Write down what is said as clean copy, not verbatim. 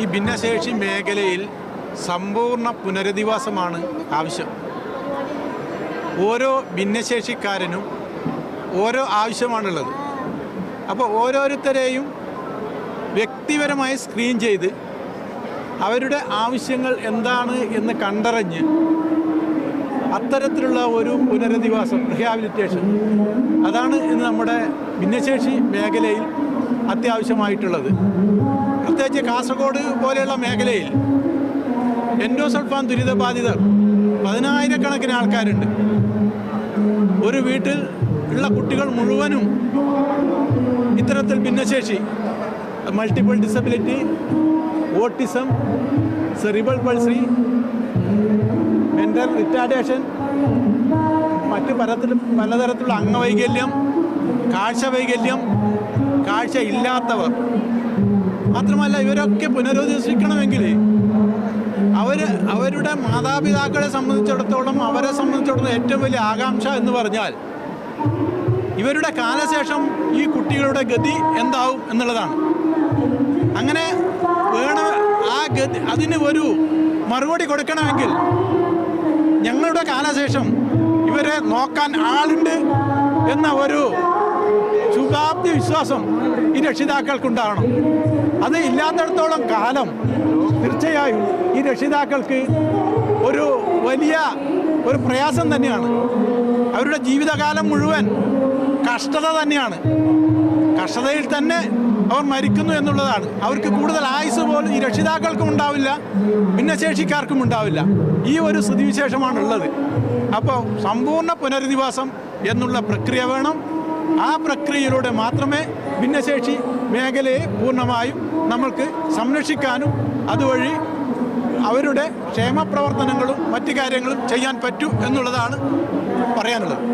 ഈ ഭിന്നശേഷി മേഖലയിൽ സമ്പൂർണ്ണ പുനരധിവാസമാണ് ആവശ്യം. ഓരോ ഭിന്നശേഷിക്കാരനും ഓരോ ആവശ്യമാണുള്ളത്. അപ്പോൾ ഓരോരുത്തരെയും വ്യക്തിപരമായി സ്ക്രീൻ ചെയ്ത് അവരുടെ ആവശ്യങ്ങൾ എന്താണ് എന്ന് കണ്ടറിഞ്ഞ് അത്തരത്തിലുള്ള ഒരു പുനരധിവാസം, റിഹാബിലിറ്റേഷൻ, അതാണ് ഇന്ന് നമ്മുടെ ഭിന്നശേഷി മേഖലയിൽ അത്യാവശ്യമായിട്ടുള്ളത്. പ്രത്യേകിച്ച് കാസർഗോഡ് പോലെയുള്ള മേഖലയിൽ എൻഡോസൾഫാൻ ദുരിതബാധിതർ 10,000-കണക്കിന് ആൾക്കാരുണ്ട്. ഒരു വീട്ടിൽ ഉള്ള കുട്ടികൾ മുഴുവനും ഇത്തരത്തിൽ ഭിന്നശേഷി, multiple disability, autism, cerebral palsy, mental retardation, മറ്റ് പലതരത്തിലുള്ള അംഗവൈകല്യം, കാഴ്ച വൈകല്യം, കാഴ്ച ഇല്ലാത്തവർ. മാത്രമല്ല ഇവരൊക്കെ പുനരധിവസിക്കണമെങ്കിൽ അവരുടെ മാതാപിതാക്കളെ സംബന്ധിച്ചിടത്തോളം, അവരെ സംബന്ധിച്ചിടത്തോളം ഏറ്റവും വലിയ ആകാംക്ഷ എന്ന് പറഞ്ഞാൽ ഇവരുടെ കാലശേഷം ഈ കുട്ടികളുടെ ഗതി എന്താവും എന്നുള്ളതാണ്. അങ്ങനെ അതിന് ഒരു മറുപടി കൊടുക്കണമെങ്കിൽ ഞങ്ങളുടെ കാലശേഷം ഇവരെ നോക്കാൻ ആളുണ്ട് എന്ന ഒരു ശുഭാപ്തി വിശ്വാസം ഈ രക്ഷിതാക്കൾക്കുണ്ടാകണം. അത് ഇല്ലാത്തിടത്തോളം കാലം തീർച്ചയായും ഈ രക്ഷിതാക്കൾക്ക് ഒരു വലിയ ഒരു പ്രയാസം തന്നെയാണ്. അവരുടെ ജീവിതകാലം മുഴുവൻ കഷ്ടത തന്നെയാണ്. കഷ്ടതയിൽ തന്നെ അവർ മരിക്കുന്നു എന്നുള്ളതാണ്. അവർക്ക് കൂടുതൽ ആയുസ് പോലും ഈ രക്ഷിതാക്കൾക്കും ഉണ്ടാവില്ല, ഭിന്നശേഷിക്കാർക്കും ഉണ്ടാവില്ല. ഈ ഒരു സ്ഥിതിവിശേഷമാണുള്ളത്. അപ്പോൾ സമ്പൂർണ്ണ പുനരധിവാസം എന്നുള്ള പ്രക്രിയ വേണം. ആ പ്രക്രിയയിലൂടെ മാത്രമേ ഭിന്നശേഷി മേഖലയെ പൂർണ്ണമായും നമ്മൾക്ക് സംരക്ഷിക്കാനും അതുവഴി അവരുടെ ക്ഷേമപ്രവർത്തനങ്ങളും മറ്റു കാര്യങ്ങളും ചെയ്യാൻ പറ്റൂ എന്നുള്ളതാണ് പറയാനുള്ളത്.